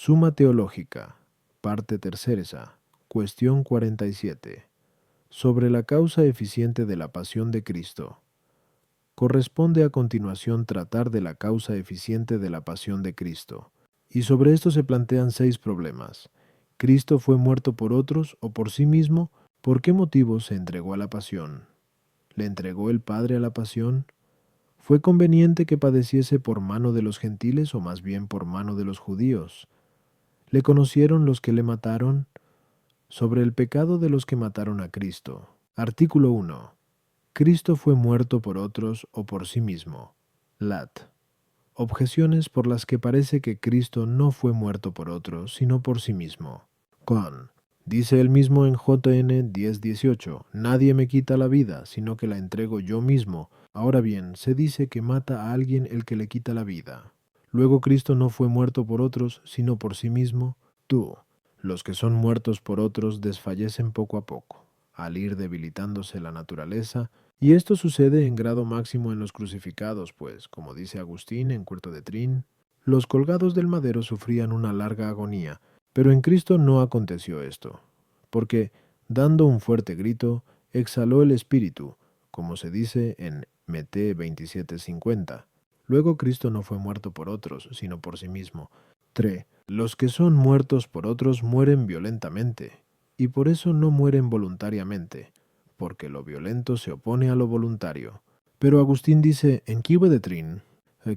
Suma Teológica, parte tercera, cuestión 47. Sobre la causa eficiente de la pasión de Cristo. Corresponde a continuación tratar de la causa eficiente de la pasión de Cristo. Y sobre esto se plantean 6 problemas. ¿Cristo fue muerto por otros o por sí mismo? ¿Por qué motivo se entregó a la pasión? ¿Le entregó el Padre a la pasión? ¿Fue conveniente que padeciese por mano de los gentiles o más bien por mano de los judíos? ¿Le conocieron los que le mataron? Sobre el pecado de los que mataron a Cristo. Artículo 1. ¿Cristo fue muerto por otros o por sí mismo? Lat. Objeciones por las que parece que Cristo no fue muerto por otros, sino por sí mismo. Con. Dice él mismo en JN 10:18, nadie me quita la vida, sino que la entrego yo mismo. Ahora bien, se dice que mata a alguien el que le quita la vida. Luego Cristo no fue muerto por otros, sino por sí mismo. Tú. Los que son muertos por otros desfallecen poco a poco, al ir debilitándose la naturaleza, y esto sucede en grado máximo en los crucificados, pues, como dice Agustín en Cuarto de Trin, los colgados del madero sufrían una larga agonía, pero en Cristo no aconteció esto, porque, dando un fuerte grito, exhaló el espíritu, como se dice en Mt 27:50. Luego Cristo no fue muerto por otros, sino por sí mismo. 3. Los que son muertos por otros mueren violentamente, y por eso no mueren voluntariamente, porque lo violento se opone a lo voluntario. Pero Agustín dice en Quive de Trin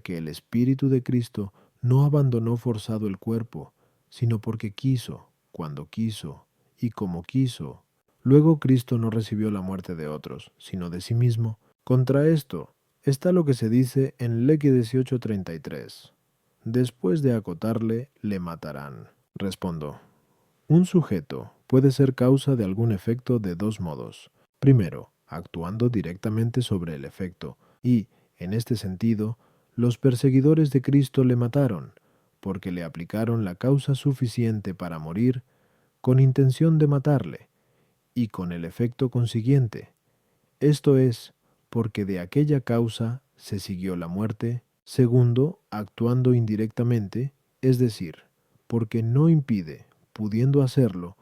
que el Espíritu de Cristo no abandonó forzado el cuerpo, sino porque quiso, cuando quiso y como quiso. Luego Cristo no recibió la muerte de otros, sino de sí mismo. Contra esto está lo que se dice en Leque 18:33. Después de acotarle, le matarán. Respondo. Un sujeto puede ser causa de algún efecto de 2 modos. Primero, actuando directamente sobre el efecto, y, en este sentido, los perseguidores de Cristo le mataron, porque le aplicaron la causa suficiente para morir, con intención de matarle, y con el efecto consiguiente. Esto es, porque de aquella causa se siguió la muerte. Segundo, actuando indirectamente, es decir, porque no impide, pudiendo hacerlo,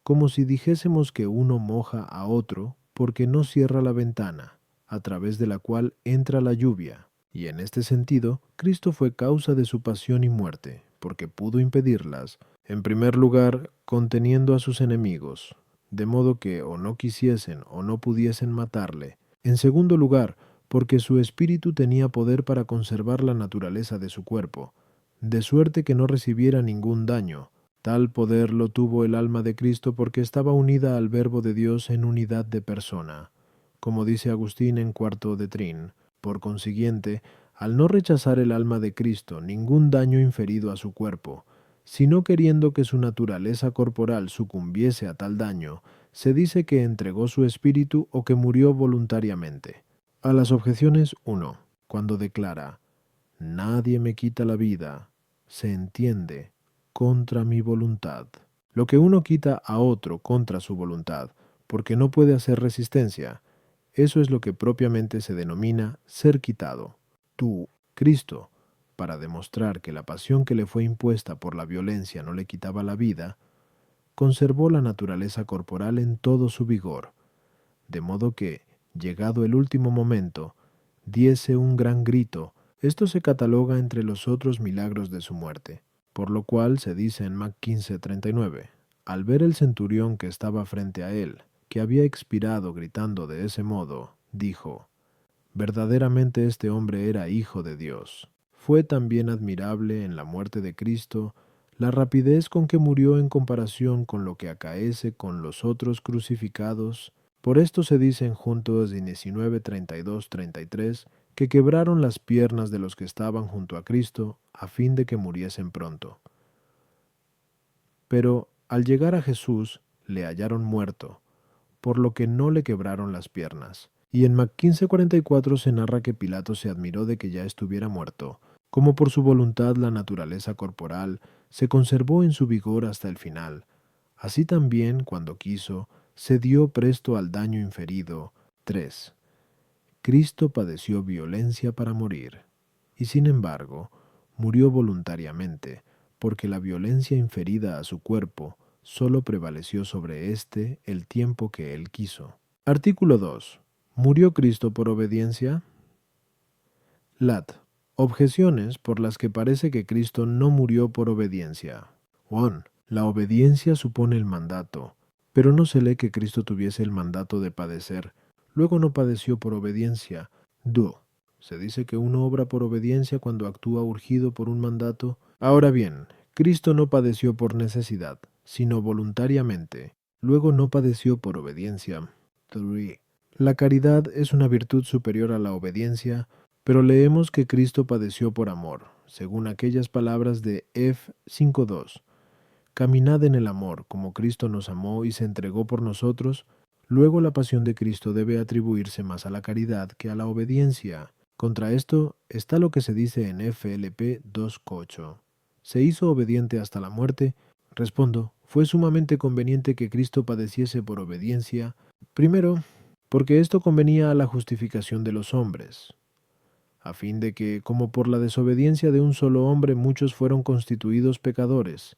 como si dijésemos que uno moja a otro porque no cierra la ventana, a través de la cual entra la lluvia. Y en este sentido, Cristo fue causa de su pasión y muerte, porque pudo impedirlas, en primer lugar, conteniendo a sus enemigos, de modo que o no quisiesen o no pudiesen matarle. En segundo lugar, porque su espíritu tenía poder para conservar la naturaleza de su cuerpo, de suerte que no recibiera ningún daño. Tal poder lo tuvo el alma de Cristo porque estaba unida al Verbo de Dios en unidad de persona, como dice Agustín en Cuarto de Trin. Por consiguiente, al no rechazar el alma de Cristo ningún daño inferido a su cuerpo, sino queriendo que su naturaleza corporal sucumbiese a tal daño, se dice que entregó su espíritu o que murió voluntariamente. A las objeciones 1. Cuando declara, nadie me quita la vida, se entiende, contra mi voluntad. Lo que uno quita a otro contra su voluntad, porque no puede hacer resistencia, eso es lo que propiamente se denomina ser quitado. Tú, Cristo, para demostrar que la pasión que le fue impuesta por la violencia no le quitaba la vida, conservó la naturaleza corporal en todo su vigor, de modo que, llegado el último momento, diese un gran grito. Esto se cataloga entre los otros milagros de su muerte, por lo cual se dice en Mac 15:39, al ver el centurión que estaba frente a él, que había expirado gritando de ese modo, dijo, verdaderamente este hombre era hijo de Dios. Fue también admirable en la muerte de Cristo la rapidez con que murió en comparación con lo que acaece con los otros crucificados. Por esto se dice en Juntos 19:32-33 que quebraron las piernas de los que estaban junto a Cristo a fin de que muriesen pronto. Pero al llegar a Jesús le hallaron muerto, por lo que no le quebraron las piernas. Y en Mac 15:44 se narra que Pilato se admiró de que ya estuviera muerto, como por su voluntad la naturaleza corporal se conservó en su vigor hasta el final. Así también, cuando quiso, se dio presto al daño inferido. 3. Cristo padeció violencia para morir, y sin embargo, murió voluntariamente, porque la violencia inferida a su cuerpo solo prevaleció sobre éste el tiempo que él quiso. Artículo 2. ¿Murió Cristo por obediencia? Lat. Objeciones por las que parece que Cristo no murió por obediencia. 1. La obediencia supone el mandato, pero no se lee que Cristo tuviese el mandato de padecer. Luego no padeció por obediencia. 2. Se dice que uno obra por obediencia cuando actúa urgido por un mandato. Ahora bien, Cristo no padeció por necesidad, sino voluntariamente. Luego no padeció por obediencia. 3. La caridad es una virtud superior a la obediencia, pero leemos que Cristo padeció por amor, según aquellas palabras de F 5:2. Caminad en el amor, como Cristo nos amó y se entregó por nosotros. Luego la pasión de Cristo debe atribuirse más a la caridad que a la obediencia. Contra esto está lo que se dice en FLP 2:8. ¿Se hizo obediente hasta la muerte? Respondo, fue sumamente conveniente que Cristo padeciese por obediencia, primero, porque esto convenía a la justificación de los hombres, a fin de que, como por la desobediencia de un solo hombre muchos fueron constituidos pecadores,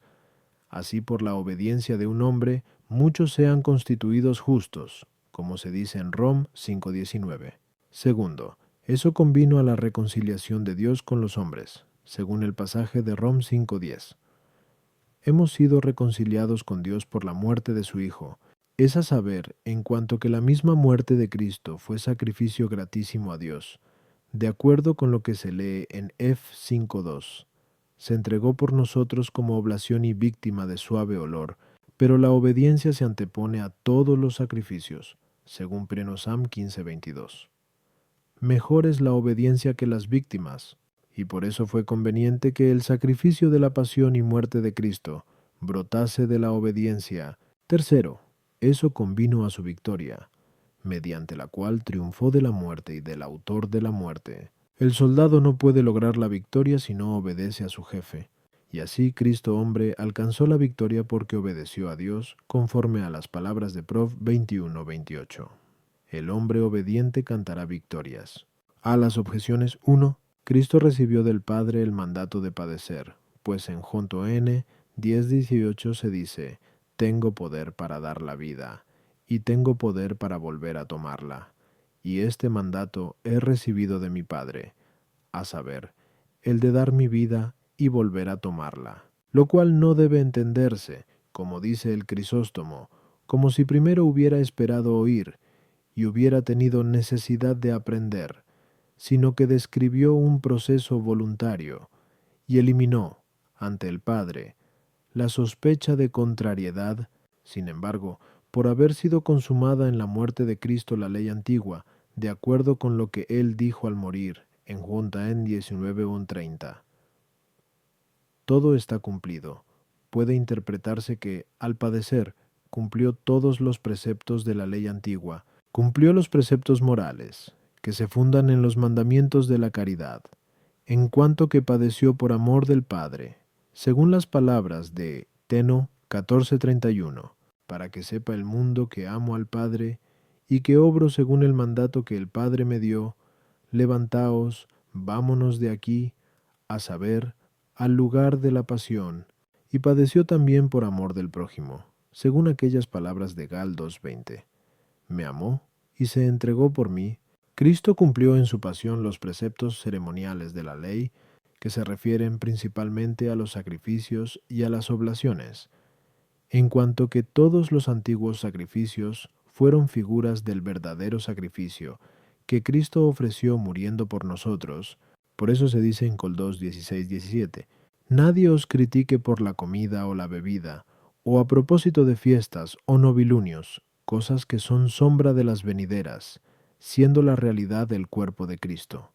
así por la obediencia de un hombre muchos sean constituidos justos, como se dice en Rom 5:19. Segundo, eso convino a la reconciliación de Dios con los hombres, según el pasaje de Rom 5:10. Hemos sido reconciliados con Dios por la muerte de su Hijo. Es a saber, en cuanto que la misma muerte de Cristo fue sacrificio gratísimo a Dios, de acuerdo con lo que se lee en F 5:2. Se entregó por nosotros como oblación y víctima de suave olor, pero la obediencia se antepone a todos los sacrificios, según Prenosam 15:22. Mejor es la obediencia que las víctimas, y por eso fue conveniente que el sacrificio de la pasión y muerte de Cristo brotase de la obediencia. Tercero, eso convino a su victoria, mediante la cual triunfó de la muerte y del autor de la muerte. El soldado no puede lograr la victoria si no obedece a su jefe, y así Cristo hombre alcanzó la victoria porque obedeció a Dios, conforme a las palabras de Prov 21:28. El hombre obediente cantará victorias. A las objeciones 1. Cristo recibió del Padre el mandato de padecer, pues en Junto N 10:18 se dice, tengo poder para dar la vida, y tengo poder para volver a tomarla. Y este mandato he recibido de mi Padre, a saber, el de dar mi vida y volver a tomarla. Lo cual no debe entenderse, como dice el Crisóstomo, como si primero hubiera esperado oír, y hubiera tenido necesidad de aprender, sino que describió un proceso voluntario, y eliminó, ante el Padre, la sospecha de contrariedad. Sin embargo, por haber sido consumada en la muerte de Cristo la ley antigua, de acuerdo con lo que él dijo al morir, en Juntaen 19:30. Todo está cumplido. Puede interpretarse que, al padecer, cumplió todos los preceptos de la ley antigua, cumplió los preceptos morales, que se fundan en los mandamientos de la caridad, en cuanto que padeció por amor del Padre, según las palabras de Teno 14:31, para que sepa el mundo que amo al Padre, y que obro según el mandato que el Padre me dio, levantaos, vámonos de aquí, a saber, al lugar de la pasión, y padeció también por amor del prójimo, según aquellas palabras de Gal 2:20. Me amó y se entregó por mí. Cristo cumplió en su pasión los preceptos ceremoniales de la ley, que se refieren principalmente a los sacrificios y a las oblaciones, en cuanto que todos los antiguos sacrificios fueron figuras del verdadero sacrificio que Cristo ofreció muriendo por nosotros. Por eso se dice en Col 2, 16-17, nadie os critique por la comida o la bebida, o a propósito de fiestas o novilunios, cosas que son sombra de las venideras, siendo la realidad el cuerpo de Cristo.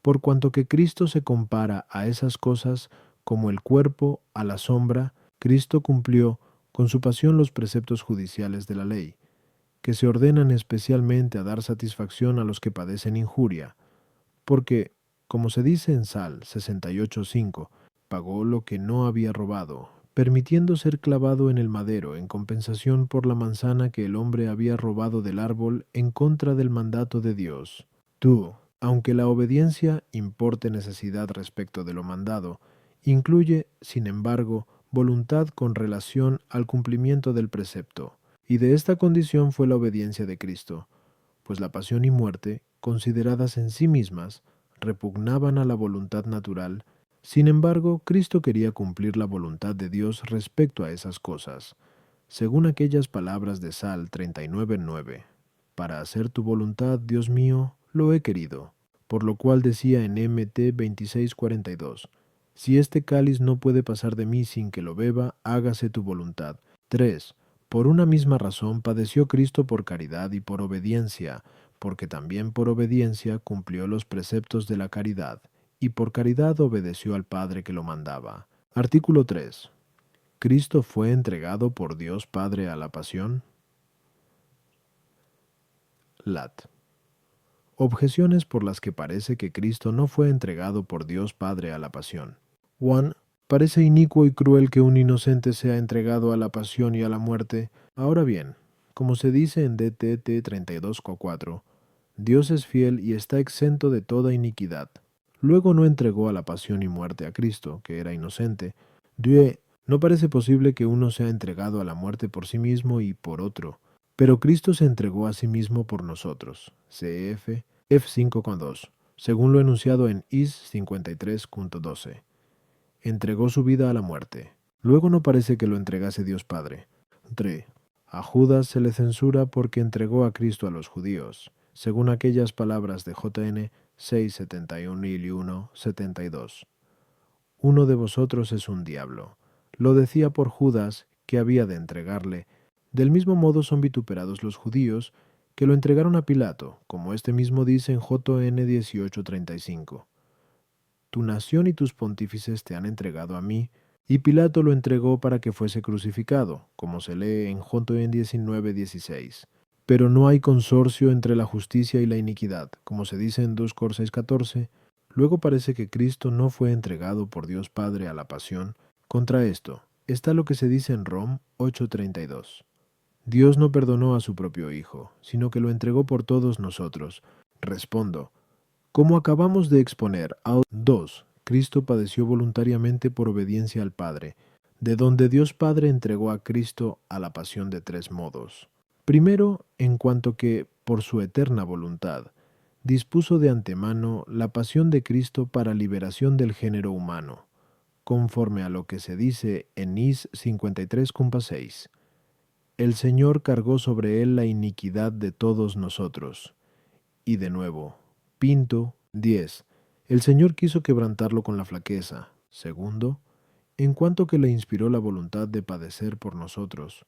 Por cuanto que Cristo se compara a esas cosas como el cuerpo a la sombra, Cristo cumplió con su pasión los preceptos judiciales de la ley, que se ordenan especialmente a dar satisfacción a los que padecen injuria, porque, como se dice en Sal 68:5, pagó lo que no había robado, permitiendo ser clavado en el madero en compensación por la manzana que el hombre había robado del árbol en contra del mandato de Dios. Tú, aunque la obediencia importe necesidad respecto de lo mandado, Incluye, sin embargo, voluntad con relación al cumplimiento del precepto, y de esta condición fue la obediencia de Cristo, pues la pasión y muerte, consideradas en sí mismas, repugnaban a la voluntad natural. Sin embargo, Cristo quería cumplir la voluntad de Dios respecto a esas cosas, según aquellas palabras de Sal 39:9. Para hacer tu voluntad, Dios mío, lo he querido. Por lo cual decía en Mt 26:42, si este cáliz no puede pasar de mí sin que lo beba, hágase tu voluntad. 3. Por una misma razón padeció Cristo por caridad y por obediencia, porque también por obediencia cumplió los preceptos de la caridad, y por caridad obedeció al Padre que lo mandaba. Artículo 3. ¿Cristo fue entregado por Dios Padre a la pasión? Lat. Objeciones por las que parece que Cristo no fue entregado por Dios Padre a la pasión. 1. Parece inicuo y cruel que un inocente sea entregado a la pasión y a la muerte. Ahora bien, como se dice en DTT 32:4, Dios es fiel y está exento de toda iniquidad. Luego no entregó a la pasión y muerte a Cristo, que era inocente. Dieu, no parece posible que uno sea entregado a la muerte por sí mismo y por otro. Pero Cristo se entregó a sí mismo por nosotros. CF F5:2, según lo enunciado en Is 53:12. Entregó su vida a la muerte. Luego no parece que lo entregase Dios Padre. 3. A Judas se le censura porque entregó a Cristo a los judíos, según aquellas palabras de JN 6:71-72. Uno de vosotros es un diablo. Lo decía por Judas, que había de entregarle. Del mismo modo son vituperados los judíos, que lo entregaron a Pilato, como este mismo dice en JN 18:35. Tu nación y tus pontífices te han entregado a mí, y Pilato lo entregó para que fuese crucificado, como se lee en JN 19:16. Pero no hay consorcio entre la justicia y la iniquidad, como se dice en 2 Cor 6:14. Luego parece que Cristo no fue entregado por Dios Padre a la pasión. Contra esto está lo que se dice en Rom 8:32. Dios no perdonó a su propio Hijo, sino que lo entregó por todos nosotros. Respondo, como acabamos de exponer, 2. Cristo padeció voluntariamente por obediencia al Padre, de donde Dios Padre entregó a Cristo a la pasión de 3 modos. Primero, en cuanto que, por su eterna voluntad, dispuso de antemano la pasión de Cristo para liberación del género humano, conforme a lo que se dice en Is 53:6. El Señor cargó sobre él la iniquidad de todos nosotros. Y de nuevo, Pinto 10. El Señor quiso quebrantarlo con la flaqueza. Segundo, en cuanto que le inspiró la voluntad de padecer por nosotros,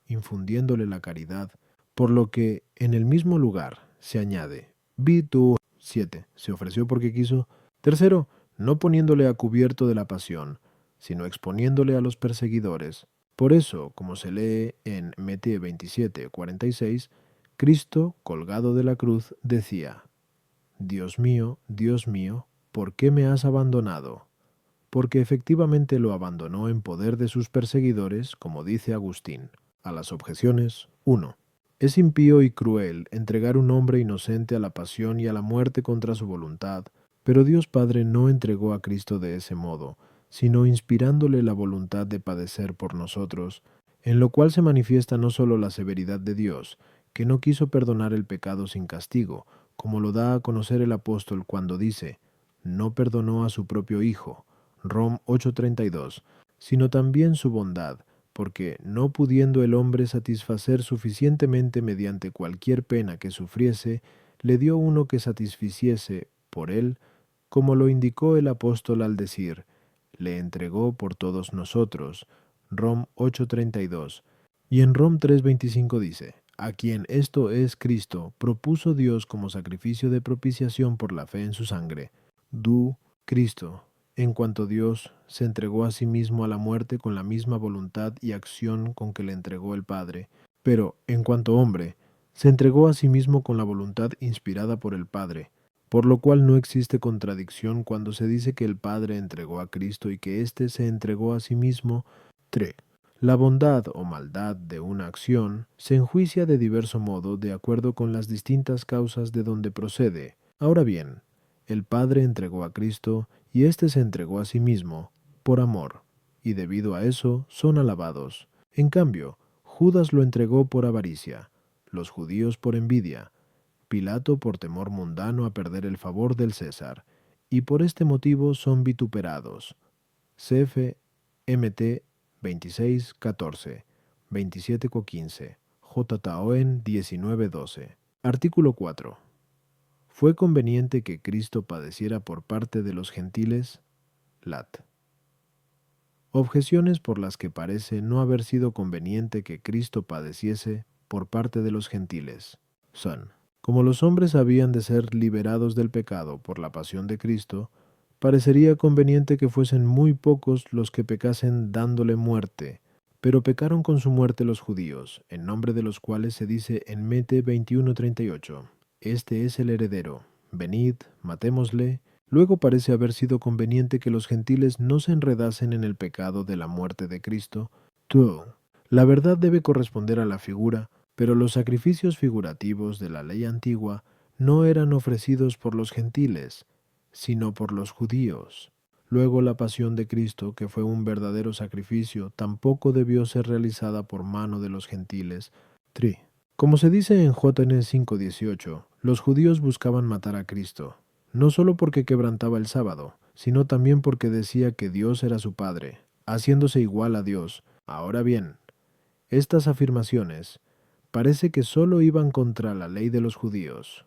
infundiéndole la caridad, por lo que en el mismo lugar se añade, Vitu 7. Se ofreció porque quiso. Tercero, no poniéndole a cubierto de la pasión, sino exponiéndole a los perseguidores. Por eso, como se lee en Mt 27:46, Cristo, colgado de la cruz, decía, Dios mío, ¿por qué me has abandonado? Porque efectivamente lo abandonó en poder de sus perseguidores, como dice Agustín. A las objeciones, 1. Es impío y cruel entregar un hombre inocente a la pasión y a la muerte contra su voluntad, pero Dios Padre no entregó a Cristo de ese modo, sino inspirándole la voluntad de padecer por nosotros, en lo cual se manifiesta no sólo la severidad de Dios, que no quiso perdonar el pecado sin castigo, como lo da a conocer el apóstol cuando dice, no perdonó a su propio Hijo, Rom 8:32, sino también su bondad, porque no pudiendo el hombre satisfacer suficientemente mediante cualquier pena que sufriese, le dio uno que satisficiese por él, como lo indicó el apóstol al decir, le entregó por todos nosotros, Rom 8:32, y en Rom 3:25 dice, a quien esto es Cristo, propuso Dios como sacrificio de propiciación por la fe en su sangre. Cristo, en cuanto Dios se entregó a sí mismo a la muerte con la misma voluntad y acción con que le entregó el Padre, pero, en cuanto hombre, se entregó a sí mismo con la voluntad inspirada por el Padre, por lo cual no existe contradicción cuando se dice que el Padre entregó a Cristo y que éste se entregó a sí mismo. 3. La bondad o maldad de una acción se enjuicia de diverso modo de acuerdo con las distintas causas de donde procede. Ahora bien, el Padre entregó a Cristo y éste se entregó a sí mismo. por amor, y debido a eso son alabados. En cambio, Judas lo entregó por avaricia, los judíos por envidia, Pilato por temor mundano a perder el favor del César, y por este motivo son vituperados. CF MT 26:14, 27:15, JTON 19:12. Artículo 4. ¿Fue conveniente que Cristo padeciera por parte de los gentiles? Lat. Objeciones por las que parece no haber sido conveniente que Cristo padeciese por parte de los gentiles son: como los hombres habían de ser liberados del pecado por la pasión de Cristo, parecería conveniente que fuesen muy pocos los que pecasen dándole muerte, pero pecaron con su muerte los judíos, en nombre de los cuales se dice en Mete 21:38, este es el heredero, venid, matémosle. Luego parece haber sido conveniente que los gentiles no se enredasen en el pecado de la muerte de Cristo. Tú. La verdad debe corresponder a la figura, pero los sacrificios figurativos de la ley antigua no eran ofrecidos por los gentiles, sino por los judíos. Luego la pasión de Cristo, que fue un verdadero sacrificio, tampoco debió ser realizada por mano de los gentiles. 3. Como se dice en JN 5:18, los judíos buscaban matar a Cristo, no solo porque quebrantaba el sábado, sino también porque decía que Dios era su Padre, haciéndose igual a Dios. Ahora bien, estas afirmaciones parece que solo iban contra la ley de los judíos,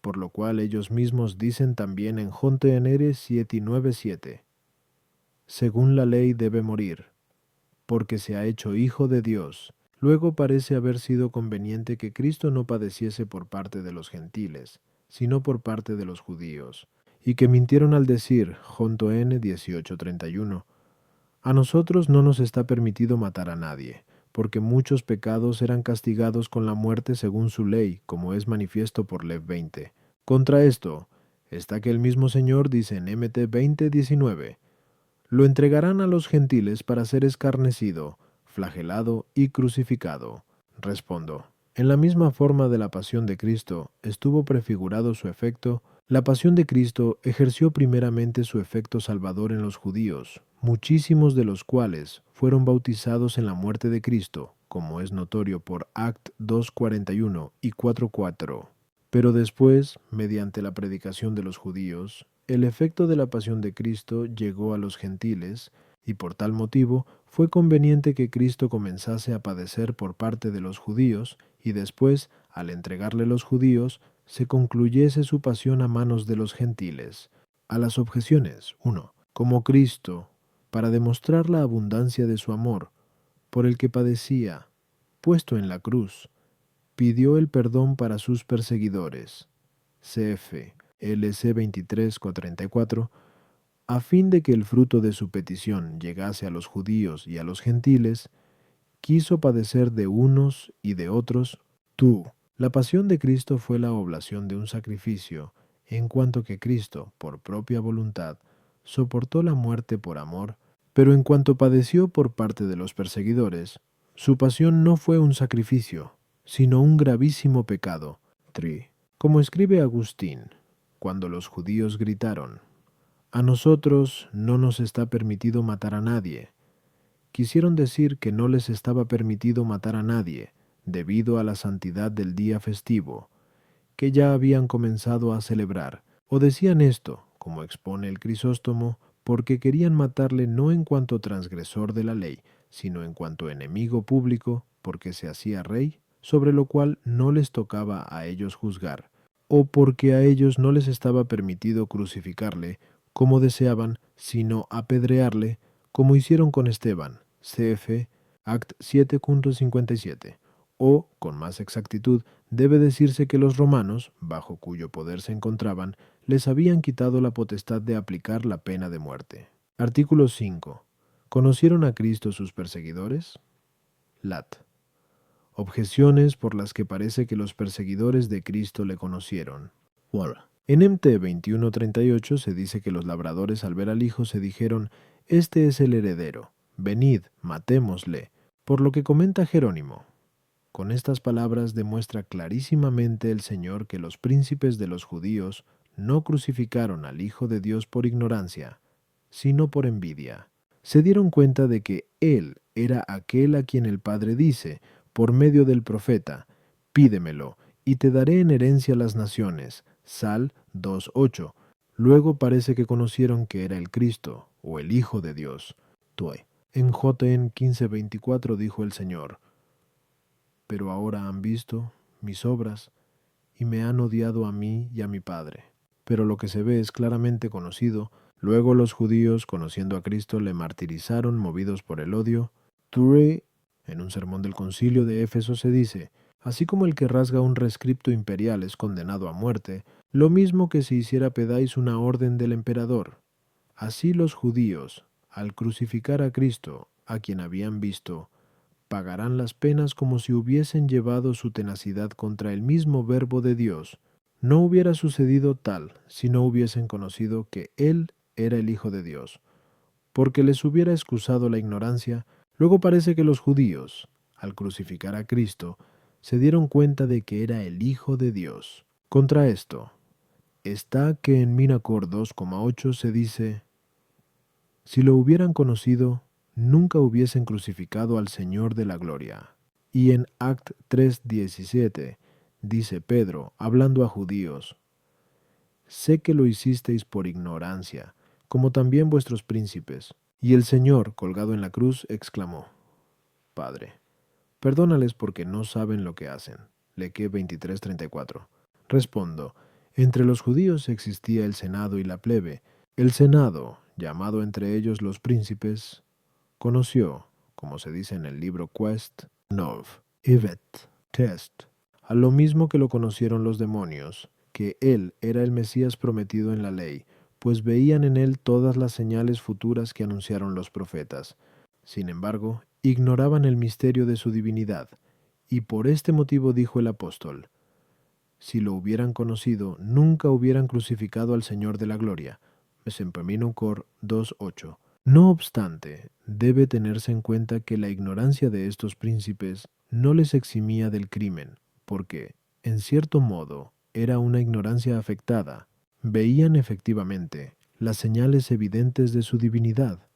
por lo cual ellos mismos dicen también en JNR 7:9-7, según la ley debe morir, porque se ha hecho hijo de Dios. Luego parece haber sido conveniente que Cristo no padeciese por parte de los gentiles, sino por parte de los judíos, y que mintieron al decir, JN 18:31, a nosotros no nos está permitido matar a nadie, porque muchos pecados eran castigados con la muerte según su ley, como es manifiesto por Lev 20. Contra esto está que el mismo Señor dice en MT 20:19, lo entregarán a los gentiles para ser escarnecido, flagelado y crucificado. Respondo, en la misma forma de la pasión de Cristo estuvo prefigurado su efecto, la pasión de Cristo ejerció primeramente su efecto salvador en los judíos, muchísimos de los cuales fueron bautizados en la muerte de Cristo, como es notorio por Act 2:41 y 4:4. Pero después, mediante la predicación de los judíos, el efecto de la pasión de Cristo llegó a los gentiles, y por tal motivo fue conveniente que Cristo comenzase a padecer por parte de los judíos, y después, al entregarle los judíos, se concluyese su pasión a manos de los gentiles. A las objeciones, 1. Como Cristo, para demostrar la abundancia de su amor, por el que padecía, puesto en la cruz, pidió el perdón para sus perseguidores. CF LC 23:34, a fin de que el fruto de su petición llegase a los judíos y a los gentiles, quiso padecer de unos y de otros. Tú. La pasión de Cristo fue la oblación de un sacrificio, en cuanto que Cristo, por propia voluntad, soportó la muerte por amor, pero en cuanto padeció por parte de los perseguidores, su pasión no fue un sacrificio, sino un gravísimo pecado. 3. Como escribe Agustín, cuando los judíos gritaron, a nosotros no nos está permitido matar a nadie, quisieron decir que no les estaba permitido matar a nadie, debido a la santidad del día festivo, que ya habían comenzado a celebrar, o decían esto, como expone el Crisóstomo, porque querían matarle no en cuanto transgresor de la ley, sino en cuanto enemigo público, porque se hacía rey, sobre lo cual no les tocaba a ellos juzgar, o porque a ellos no les estaba permitido crucificarle, como deseaban, sino apedrearle, como hicieron con Esteban, CF, Act 7:57, o, con más exactitud, debe decirse que los romanos, bajo cuyo poder se encontraban, les habían quitado la potestad de aplicar la pena de muerte. Artículo 5. ¿Conocieron a Cristo sus perseguidores? Lat. Objeciones por las que parece que los perseguidores de Cristo le conocieron. Wall. En MT 21:38 se dice que los labradores al ver al hijo se dijeron, este es el heredero, venid, matémosle, por lo que comenta Jerónimo. Con estas palabras demuestra clarísimamente el Señor que los príncipes de los judíos no crucificaron al Hijo de Dios por ignorancia, sino por envidia. se dieron cuenta de que Él era aquel a quien el Padre dice, por medio del profeta, pídemelo, y te daré en herencia las naciones. Sal 2:8. Luego parece que conocieron que era el Cristo, o el Hijo de Dios. Tue. En JN 15:24 dijo el Señor, pero ahora han visto mis obras, y me han odiado a mí y a mi Padre. Pero lo que se ve es claramente conocido. Luego los judíos, conociendo a Cristo, le martirizaron movidos por el odio. Ture, en un sermón del concilio de Éfeso se dice, así como el que rasga un rescripto imperial es condenado a muerte, lo mismo que si hiciera pedáis una orden del emperador. Así los judíos, al crucificar a Cristo, a quien habían visto, pagarán las penas como si hubiesen llevado su tenacidad contra el mismo Verbo de Dios. No hubiera sucedido tal si no hubiesen conocido que Él era el Hijo de Dios, porque les hubiera excusado la ignorancia. Luego parece que los judíos, al crucificar a Cristo, se dieron cuenta de que era el Hijo de Dios. Contra esto, está que en Minacor 2,8 se dice, si lo hubieran conocido, nunca hubiesen crucificado al Señor de la gloria. Y en Act 3:17 dice Pedro, hablando a judíos, sé que lo hicisteis por ignorancia, como también vuestros príncipes. Y el Señor, colgado en la cruz, exclamó, Padre, perdónales porque no saben lo que hacen. Leque 23:34. Respondo, entre los judíos existía el Senado y la plebe. El Senado, llamado entre ellos los príncipes, conoció, como se dice en el libro Quest, Nov, Ivet, Test, a lo mismo que lo conocieron los demonios, que él era el Mesías prometido en la ley, pues veían en él todas las señales futuras que anunciaron los profetas. Sin embargo, ignoraban el misterio de su divinidad, y por este motivo dijo el apóstol, si lo hubieran conocido, nunca hubieran crucificado al Señor de la gloria. Cor 2:8. No obstante, debe tenerse en cuenta que la ignorancia de estos príncipes no les eximía del crimen, porque, en cierto modo, era una ignorancia afectada. Veían efectivamente las señales evidentes de su divinidad,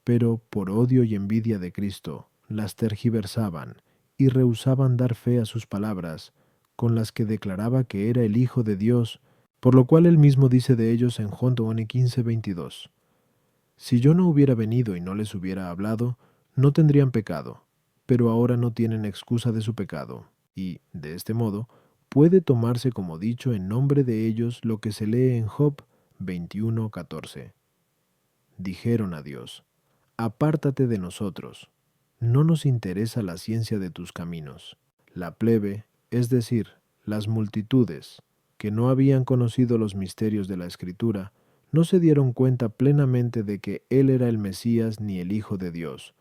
pero por odio y envidia de Cristo, las tergiversaban y rehusaban dar fe a sus palabras, con las que declaraba que era el Hijo de Dios, por lo cual él mismo dice de ellos en Juan 15:22. Si yo no hubiera venido y no les hubiera hablado, no tendrían pecado, pero ahora no tienen excusa de su pecado, y, de este modo, puede tomarse como dicho en nombre de ellos lo que se lee en Job 21:14. Dijeron a Dios, apártate de nosotros, no nos interesa la ciencia de tus caminos. La plebe, es decir, las multitudes, que no habían conocido los misterios de la Escritura, no se dieron cuenta plenamente de que Él era el Mesías ni el Hijo de Dios,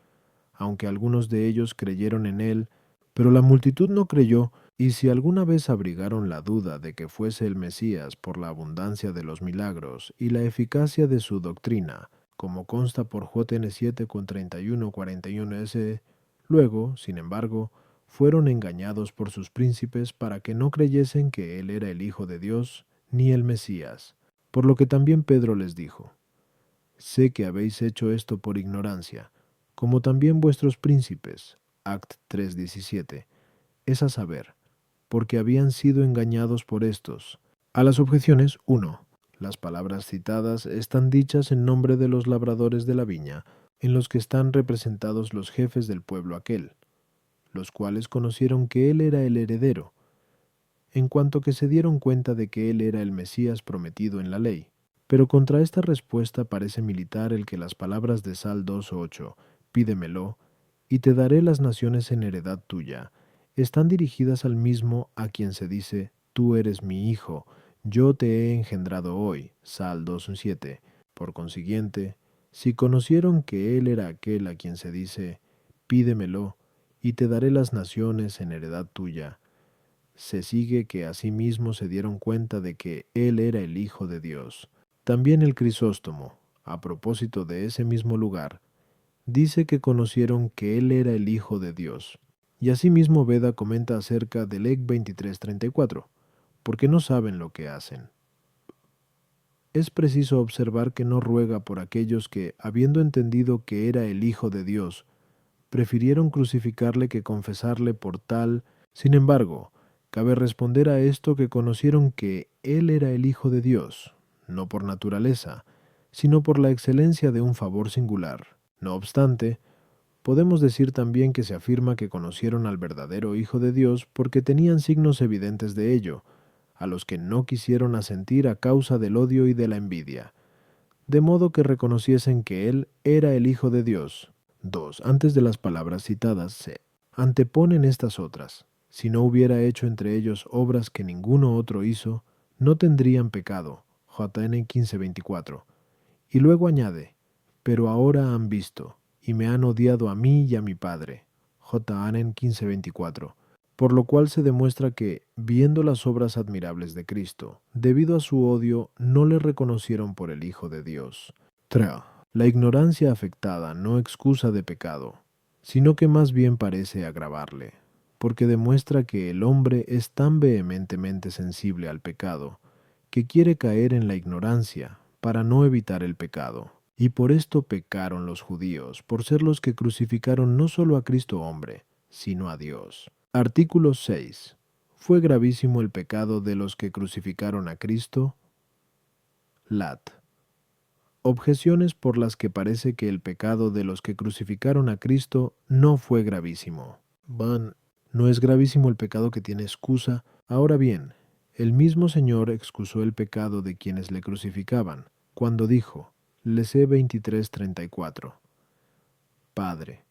aunque algunos de ellos creyeron en Él, pero la multitud no creyó, y si alguna vez abrigaron la duda de que fuese el Mesías por la abundancia de los milagros y la eficacia de su doctrina, como consta por JN 7:31-41s, luego, sin embargo, fueron engañados por sus príncipes para que no creyesen que Él era el Hijo de Dios ni el Mesías. Por lo que también Pedro les dijo, sé que habéis hecho esto por ignorancia, como también vuestros príncipes. Act 3:17. Es a saber, porque habían sido engañados por estos. A las objeciones 1. Las palabras citadas están dichas en nombre de los labradores de la viña, en los que están representados los jefes del pueblo aquel, los cuales conocieron que él era el heredero, en cuanto que se dieron cuenta de que él era el Mesías prometido en la ley. Pero contra esta respuesta parece militar el que las palabras de Sal 2:8, pídemelo, y te daré las naciones en heredad tuya, están dirigidas al mismo a quien se dice, tú eres mi hijo, yo te he engendrado hoy, Sal 2:7. Por consiguiente, si conocieron que él era aquel a quien se dice, pídemelo, y te daré las naciones en heredad tuya, se sigue que asimismo se dieron cuenta de que él era el Hijo de Dios. También el Crisóstomo, a propósito de ese mismo lugar, dice que conocieron que él era el Hijo de Dios. Y asimismo Beda comenta acerca del Ec 23:34, porque no saben lo que hacen. es preciso observar que no ruega por aquellos que, habiendo entendido que era el Hijo de Dios, prefirieron crucificarle que confesarle por tal. Sin embargo, cabe responder a esto que conocieron que Él era el Hijo de Dios, no por naturaleza, sino por la excelencia de un favor singular. No obstante, podemos decir también que se afirma que conocieron al verdadero Hijo de Dios porque tenían signos evidentes de ello, a los que no quisieron asentir a causa del odio y de la envidia, de modo que reconociesen que Él era el Hijo de Dios. 2. Antes de las palabras citadas se anteponen estas otras. Si no hubiera hecho entre ellos obras que ninguno otro hizo, no tendrían pecado. JN 15:24. Y luego añade, pero ahora han visto, y me han odiado a mí y a mi Padre. JN 15:24. Por lo cual se demuestra que, viendo las obras admirables de Cristo, debido a su odio, no le reconocieron por el Hijo de Dios. 3. La ignorancia afectada no excusa de pecado, sino que más bien parece agravarle, porque demuestra que el hombre es tan vehementemente sensible al pecado, que quiere caer en la ignorancia para no evitar el pecado. Y por esto pecaron los judíos, por ser los que crucificaron no solo a Cristo hombre, sino a Dios. Artículo 6. ¿Fue gravísimo el pecado de los que crucificaron a Cristo? Lat. Objeciones por las que parece que el pecado de los que crucificaron a Cristo no fue gravísimo. Van. No es gravísimo el pecado que tiene excusa. Ahora bien, el mismo Señor excusó el pecado de quienes le crucificaban, cuando dijo, Lece 23:34, Padre,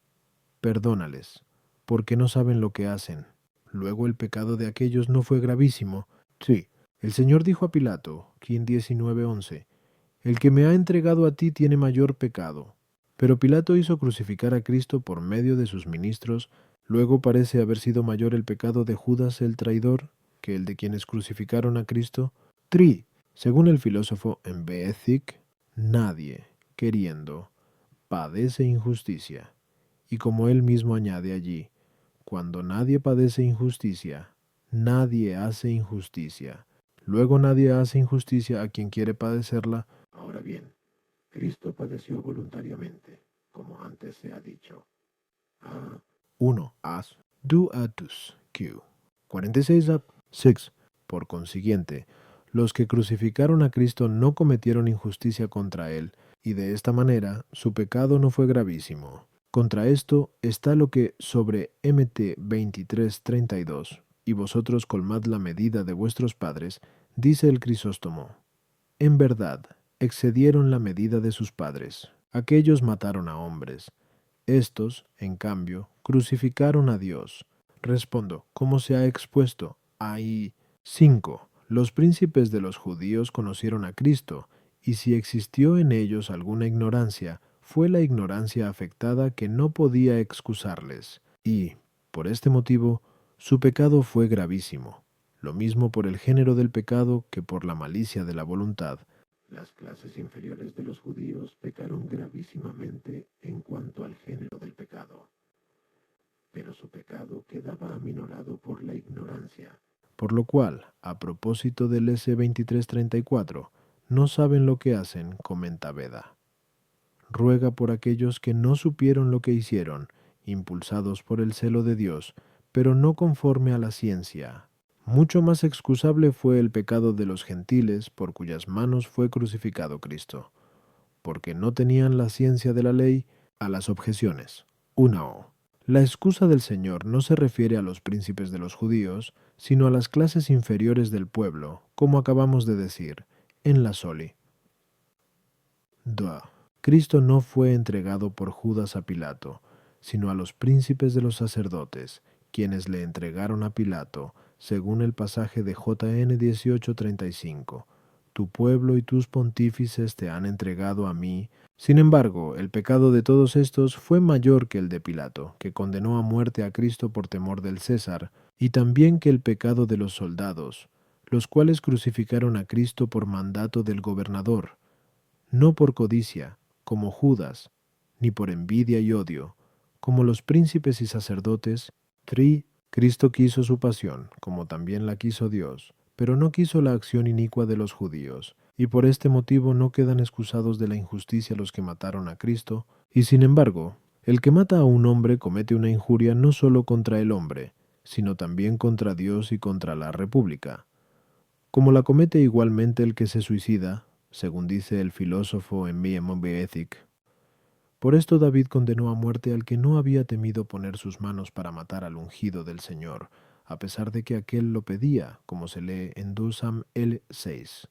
perdónales, porque no saben lo que hacen. Luego el pecado de aquellos no fue gravísimo. Sí, el Señor dijo a Pilato, quien 19:11, el que me ha entregado a ti tiene mayor pecado. Pero Pilato hizo crucificar a Cristo por medio de sus ministros. Luego parece haber sido mayor el pecado de Judas el traidor que el de quienes crucificaron a Cristo. Según el filósofo Mbethik, nadie, queriendo, padece injusticia. Y como él mismo añade allí, cuando nadie padece injusticia, nadie hace injusticia. Luego nadie hace injusticia a quien quiere padecerla. Ahora bien, Cristo padeció voluntariamente, como antes se ha dicho. 1. As duatus Q. 46 up. 6. Por consiguiente, los que crucificaron a Cristo no cometieron injusticia contra él, y de esta manera su pecado no fue gravísimo. Contra esto está lo que sobre Mt 23:32, y vosotros colmad la medida de vuestros padres, dice el Crisóstomo. En verdad, excedieron la medida de sus padres. Aquellos mataron a hombres. Estos, en cambio, crucificaron a Dios. Respondo, ¿cómo se ha expuesto? Ahí. 5. Los príncipes de los judíos conocieron a Cristo, y si existió en ellos alguna ignorancia, fue la ignorancia afectada que no podía excusarles. Y, por este motivo, su pecado fue gravísimo. Lo mismo por el género del pecado que por la malicia de la voluntad. Las clases inferiores de los judíos pecaron gravísimamente en cuanto al género del pecado, pero su pecado quedaba aminorado por la ignorancia. Por lo cual, a propósito del S 23:34, no saben lo que hacen, comenta Beda. Ruega por aquellos que no supieron lo que hicieron, impulsados por el celo de Dios, pero no conforme a la ciencia. Mucho más excusable fue el pecado de los gentiles, por cuyas manos fue crucificado Cristo, porque no tenían la ciencia de la ley. A las objeciones. 1. La excusa del Señor no se refiere a los príncipes de los judíos, sino a las clases inferiores del pueblo, como acabamos de decir, en la soli. 2. Cristo no fue entregado por Judas a Pilato, sino a los príncipes de los sacerdotes, quienes le entregaron a Pilato, según el pasaje de JN 18:35. Tu pueblo y tus pontífices te han entregado a mí. Sin embargo, el pecado de todos estos fue mayor que el de Pilato, que condenó a muerte a Cristo por temor del César, y también que el pecado de los soldados, los cuales crucificaron a Cristo por mandato del gobernador, no por codicia, como Judas, ni por envidia y odio, como los príncipes y sacerdotes. Cristo quiso su pasión, como también la quiso Dios, pero no quiso la acción inicua de los judíos, y por este motivo no quedan excusados de la injusticia los que mataron a Cristo, y sin embargo, el que mata a un hombre comete una injuria no solo contra el hombre, sino también contra Dios y contra la República, como la comete igualmente el que se suicida, según dice el filósofo en Movie Ethic. Por esto David condenó a muerte al que no había temido poner sus manos para matar al ungido del Señor, a pesar de que aquél lo pedía, como se lee en 2 Sam 6.